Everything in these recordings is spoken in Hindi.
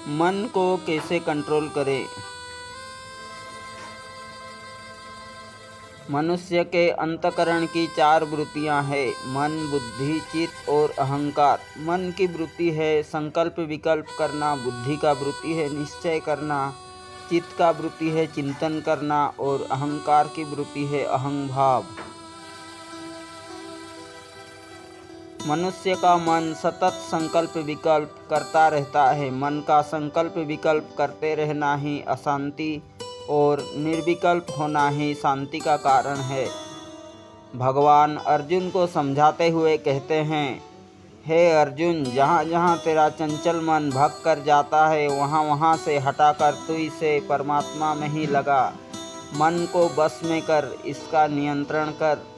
मन को कैसे कंट्रोल करें? मनुष्य के अंतःकरण की 4 वृत्तियां हैं: मन, बुद्धि, चित्त और अहंकार। मन की वृत्ति है संकल्प विकल्प करना, बुद्धि का वृत्ति है निश्चय करना, चित्त का वृत्ति है चिंतन करना और अहंकार की वृत्ति है अहंभाव। मनुष्य का मन सतत संकल्प विकल्प करता रहता है। मन का संकल्प विकल्प करते रहना ही अशांति और निर्विकल्प होना ही शांति का कारण है। भगवान अर्जुन को समझाते हुए कहते हैं, हे अर्जुन, जहाँ जहाँ तेरा चंचल मन भग कर जाता है वहाँ वहाँ से हटाकर तू इसे परमात्मा में ही लगा। मन को बस में कर, इसका नियंत्रण कर।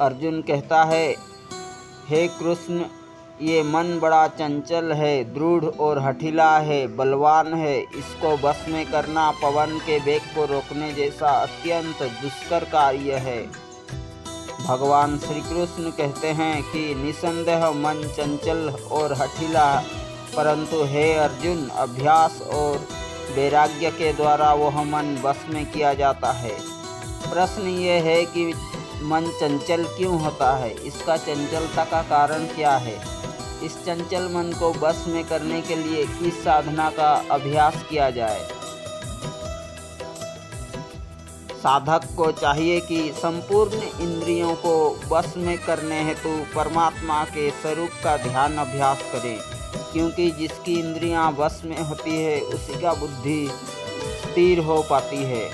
अर्जुन कहता है, हे कृष्ण, ये मन बड़ा चंचल है, दृढ़ और हठीला है, बलवान है। इसको बस में करना पवन के वेग को रोकने जैसा अत्यंत दुष्कर कार्य है। भगवान श्री कृष्ण कहते हैं कि निसंदेह मन चंचल और हठीला, परंतु हे अर्जुन, अभ्यास और वैराग्य के द्वारा वह मन बस में किया जाता है। प्रश्न ये है कि मन चंचल क्यों होता है? इसका चंचलता का कारण क्या है? इस चंचल मन को बस में करने के लिए किस साधना का अभ्यास किया जाए? साधक को चाहिए कि संपूर्ण इंद्रियों को बस में करने हेतु परमात्मा के स्वरूप का ध्यान अभ्यास करे, क्योंकि जिसकी इंद्रियां बस में होती है उसी का बुद्धि स्थिर हो पाती है।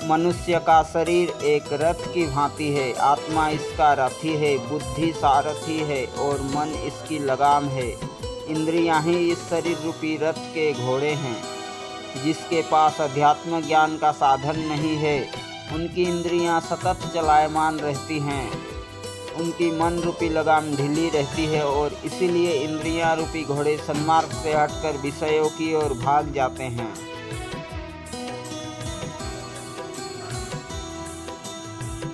मनुष्य का शरीर एक रथ की भांति है। आत्मा इसका रथी है, बुद्धि सारथी है और मन इसकी लगाम है। इंद्रियां ही इस शरीर रूपी रथ के घोड़े हैं। जिसके पास अध्यात्म ज्ञान का साधन नहीं है, उनकी इंद्रियां सतत चलायमान रहती हैं। उनकी मन रूपी लगाम ढीली रहती है और इसीलिए इंद्रियां रूपी घोड़े सन्मार्ग से हटकर विषयों की ओर भाग जाते हैं।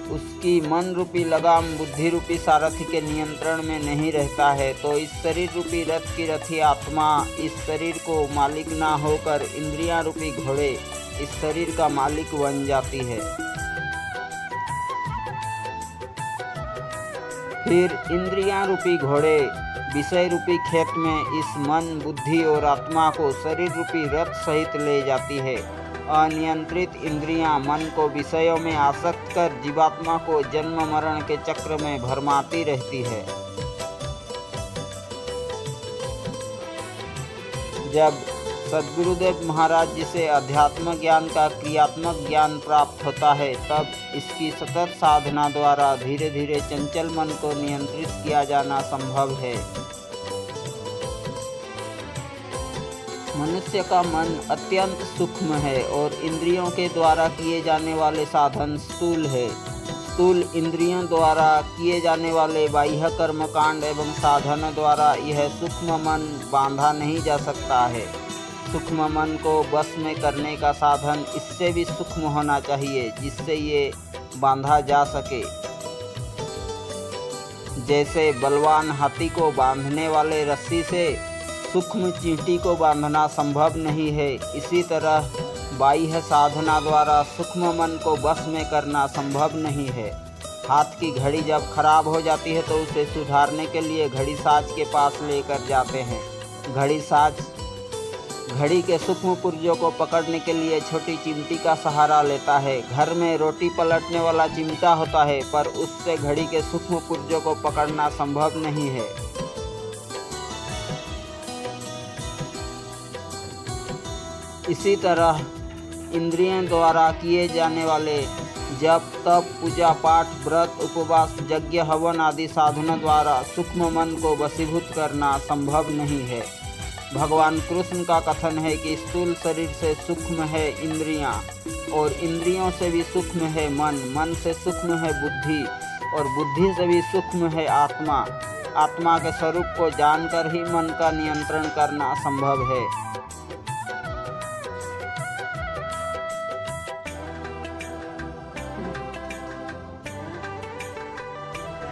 उसकी मन रूपी लगाम बुद्धि रूपी सारथी के नियंत्रण में नहीं रहता है, तो इस शरीर रूपी रथ की रथी आत्मा इस शरीर को मालिक ना होकर इंद्रियां रूपी घोड़े इस शरीर का मालिक बन जाती है। फिर इंद्रियां रूपी घोड़े विषय रूपी खेत में इस मन, बुद्धि और आत्मा को शरीर रूपी रथ सहित ले जाती है। अनियंत्रित इंद्रियां मन को विषयों में आसक्त कर जीवात्मा को जन्म मरण के चक्र में भरमाती रहती है। जब सद्गुरुदेव महाराज जी से अध्यात्म ज्ञान का क्रियात्मक ज्ञान प्राप्त होता है, तब इसकी सतत साधना द्वारा धीरे धीरे चंचल मन को नियंत्रित किया जाना संभव है। मनुष्य का मन अत्यंत सूक्ष्म है और इंद्रियों के द्वारा किए जाने वाले साधन स्थूल है। स्थूल इंद्रियों द्वारा किए जाने वाले बाह्य कर्मकांड एवं साधन द्वारा यह सूक्ष्म मन बांधा नहीं जा सकता है। सूक्ष्म मन को बस में करने का साधन इससे भी सूक्ष्म होना चाहिए, जिससे ये बांधा जा सके। जैसे बलवान हाथी को बांधने वाले रस्सी से सूक्ष्म चींटी को बांधना संभव नहीं है, इसी तरह बाह्य साधना द्वारा सूक्ष्म मन को बस में करना संभव नहीं है। हाथ की घड़ी जब खराब हो जाती है तो उसे सुधारने के लिए घड़ी साज के पास लेकर जाते हैं। घड़ी साज घड़ी के सूक्ष्म पुर्जों को पकड़ने के लिए छोटी चिमटी का सहारा लेता है। घर में रोटी पलटने वाला चिमटा होता है, पर उससे घड़ी के सूक्ष्म पुर्जों को पकड़ना संभव नहीं है। इसी तरह इंद्रियों द्वारा किए जाने वाले जप, तप, पूजा पाठ, व्रत, उपवास, यज्ञ, हवन आदि साधनों द्वारा सूक्ष्म मन को वशीभूत करना संभव नहीं है। भगवान कृष्ण का कथन है कि स्थूल शरीर से सूक्ष्म है इंद्रियां और इंद्रियों से भी सूक्ष्म है मन, मन से सूक्ष्म है बुद्धि और बुद्धि से भी सूक्ष्म है आत्मा। आत्मा के स्वरूप को जानकर ही मन का नियंत्रण करना संभव है।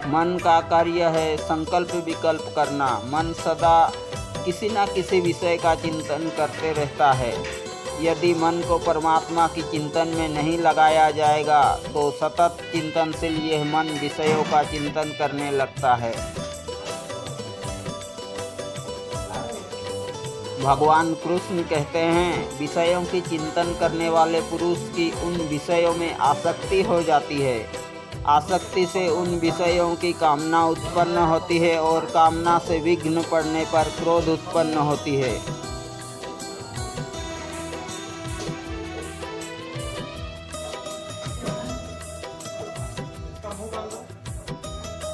मन का कार्य है संकल्प विकल्प करना। मन सदा किसी न किसी विषय का चिंतन करते रहता है। यदि मन को परमात्मा की चिंतन में नहीं लगाया जाएगा तो सतत चिंतनशील यह मन विषयों का चिंतन करने लगता है। भगवान कृष्ण कहते हैं, विषयों की चिंतन करने वाले पुरुष की उन विषयों में आसक्ति हो जाती है। आसक्ति से उन विषयों की कामना उत्पन्न होती है और कामना से विघ्न पड़ने पर क्रोध उत्पन्न होती है।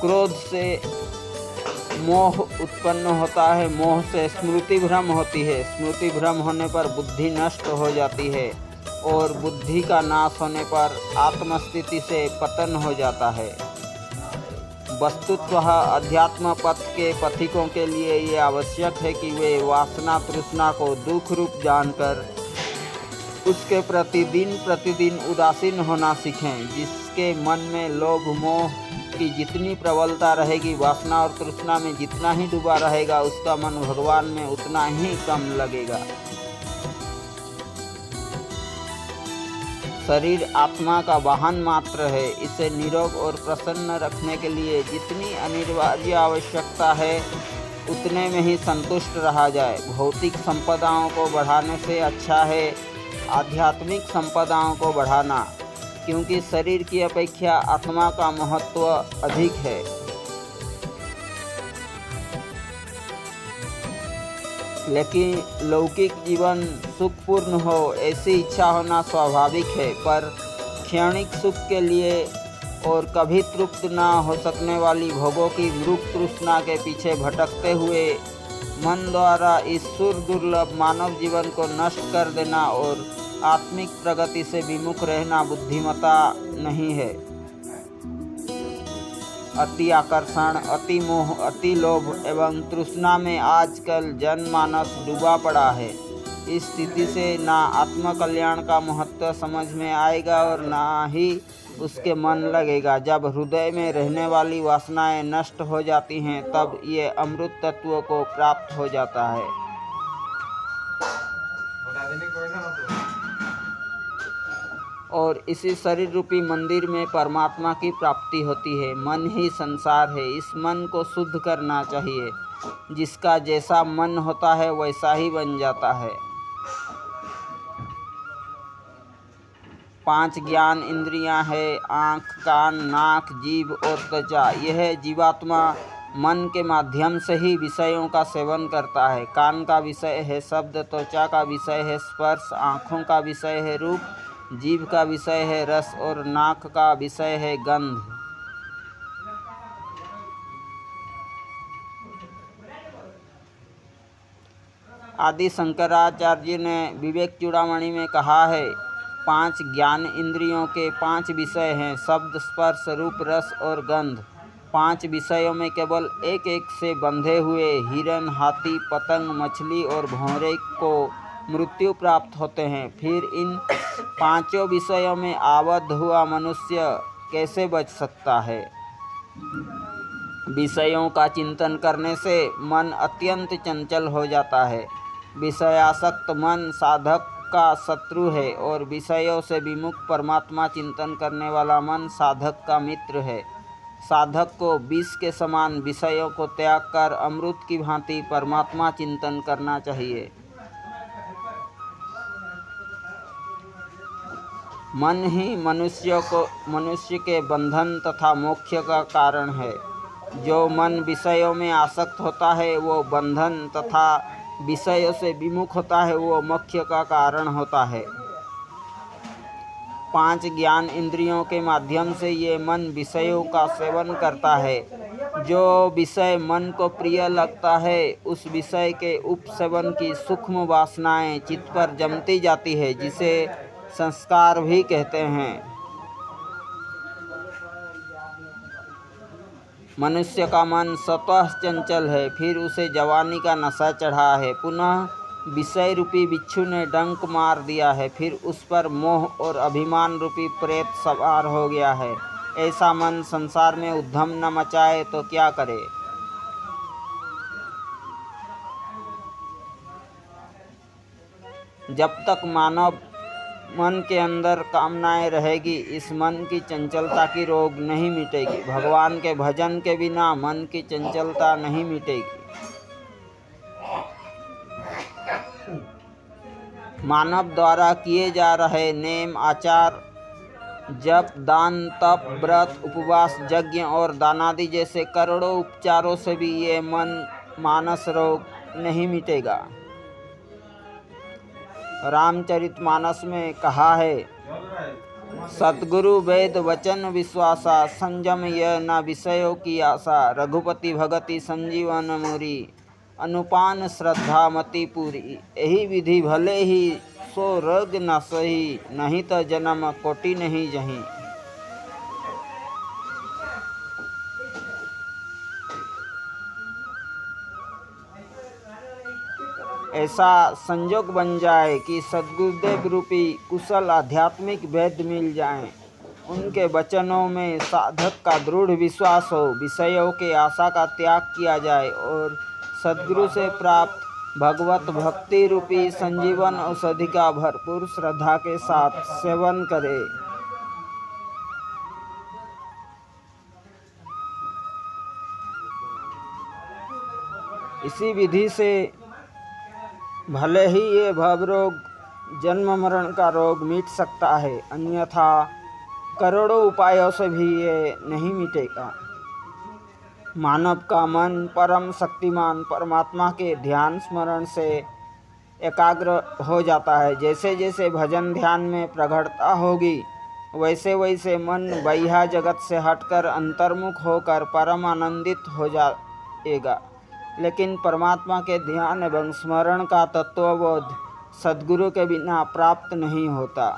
क्रोध से मोह उत्पन्न होता है। मोह से स्मृति भ्रम होती है। स्मृति भ्रम होने पर बुद्धि नष्ट हो जाती है और बुद्धि का नाश होने पर आत्मस्थिति से पतन हो जाता है। वस्तुतः अध्यात्म पथ के पथिकों के लिए ये आवश्यक है कि वे वासना तृष्णा को दुख रूप जानकर उसके प्रति दिन प्रतिदिन उदासीन होना सीखें। जिसके मन में लोभ मोह की जितनी प्रबलता रहेगी, वासना और तृष्णा में जितना ही डूबा रहेगा, उसका मन भगवान में उतना ही कम लगेगा। शरीर आत्मा का वाहन मात्र है। इसे निरोग और प्रसन्न रखने के लिए जितनी अनिवार्य आवश्यकता है उतने में ही संतुष्ट रहा जाए। भौतिक संपदाओं को बढ़ाने से अच्छा है आध्यात्मिक संपदाओं को बढ़ाना, क्योंकि शरीर की अपेक्षा आत्मा का महत्व अधिक है। लेकिन लौकिक जीवन सुखपूर्ण हो ऐसी इच्छा होना स्वाभाविक है, पर क्षणिक सुख के लिए और कभी तृप्त ना हो सकने वाली भोगों की मृग तृष्णा के पीछे भटकते हुए मन द्वारा इस सुर दुर्लभ मानव जीवन को नष्ट कर देना और आत्मिक प्रगति से विमुख रहना बुद्धिमता नहीं है। अति आकर्षण, अति मोह, अति लोभ एवं तृष्णा में आजकल जनमानस डूबा पड़ा है। इस स्थिति से ना आत्मकल्याण का महत्व समझ में आएगा और ना ही उसके मन लगेगा। जब हृदय में रहने वाली वासनाएं नष्ट हो जाती हैं तब ये अमृत तत्व को प्राप्त हो जाता है। और इसी शरीर रूपी मंदिर में परमात्मा की प्राप्ति होती है। मन ही संसार है। इस मन को शुद्ध करना चाहिए। जिसका जैसा मन होता है वैसा ही बन जाता है। 5 ज्ञान इंद्रियां हैं, आँख, कान, नाक, जीभ और त्वचा। यह जीवात्मा मन के माध्यम से ही विषयों का सेवन करता है। कान का विषय है शब्द, त्वचा का विषय है स्पर्श, आँखों का विषय है रूप, जीभ का विषय है रस और नाक का विषय है गंध। आदि शंकराचार्य ने विवेक चूड़ामणि में कहा है, 5 ज्ञान इंद्रियों के 5 विषय हैं, शब्द, स्पर्श, रूप, रस और गंध। 5 विषयों में केवल एक एक से बंधे हुए हिरन, हाथी, पतंग, मछली और भौरे को मृत्यु प्राप्त होते हैं। फिर इन 5 विषयों में आबद्ध हुआ मनुष्य कैसे बच सकता है? विषयों का चिंतन करने से मन अत्यंत चंचल हो जाता है। विषयासक्त मन साधक का शत्रु है और विषयों से विमुख परमात्मा चिंतन करने वाला मन साधक का मित्र है। साधक को विष के समान विषयों को त्याग कर अमृत की भांति परमात्मा चिंतन करना चाहिए। मन ही मनुष्य के बंधन तथा मोक्ष का कारण है। जो मन विषयों में आसक्त होता है वो बंधन तथा विषयों से विमुख होता है वो मोक्ष का कारण होता है। 5 ज्ञान इंद्रियों के माध्यम से ये मन विषयों का सेवन करता है। जो विषय मन को प्रिय लगता है उस विषय के उपसेवन की सूक्ष्म वासनाएं चित्त पर जमती जाती है, जिसे संस्कार भी कहते हैं। मनुष्य का मन स्वतः चंचल है, फिर उसे जवानी का नशा चढ़ा है। पुनः विषय रूपी बिच्छू ने डंक मार दिया है, फिर उस पर मोह और अभिमान रूपी प्रेत सवार हो गया है। ऐसा मन संसार में उद्यम न मचाए तो क्या करे। जब तक मानव मन के अंदर कामनाएं रहेगी, इस मन की चंचलता की रोग नहीं मिटेगी। भगवान के भजन के बिना मन की चंचलता नहीं मिटेगी। मानव द्वारा किए जा रहे नेम आचार, जप, दान, तप, व्रत, उपवास, यज्ञ और दानादि जैसे करोड़ों उपचारों से भी ये मानस रोग नहीं मिटेगा। रामचरितमानस में कहा है, सतगुरु वेद वचन विश्वासा, संयम यह न विषयों की आशा, रघुपति भगति संजीवन मुरी, अनुपान श्रद्धा मति पूरी। यही विधि भले ही सो रोग न सही, नहीं तो जन्म कोटि नहीं जहीं। ऐसा संजोग बन जाए कि सद्गुरुदेव रूपी कुशल आध्यात्मिक वैद्य मिल जाएं। उनके वचनों में साधक का दृढ़ विश्वास हो, विषयों के आशा का त्याग किया जाए और सद्गुरु से प्राप्त भगवत भक्ति रूपी संजीवन औषधि का भरपूर श्रद्धा के साथ सेवन करे। इसी विधि से भले ही ये भवरोग, जन्म मरण का रोग मिट सकता है, अन्यथा करोड़ों उपायों से भी ये नहीं मिटेगा। मानव का मन परम शक्तिमान परमात्मा के ध्यान स्मरण से एकाग्र हो जाता है। जैसे जैसे भजन ध्यान में प्रगढ़ता होगी, वैसे वैसे मन बाह्य जगत से हटकर अंतर्मुख होकर परम आनंदित हो जाएगा। लेकिन परमात्मा के ध्यान एवं स्मरण का तत्वबोध सद्गुरु के बिना प्राप्त नहीं होता।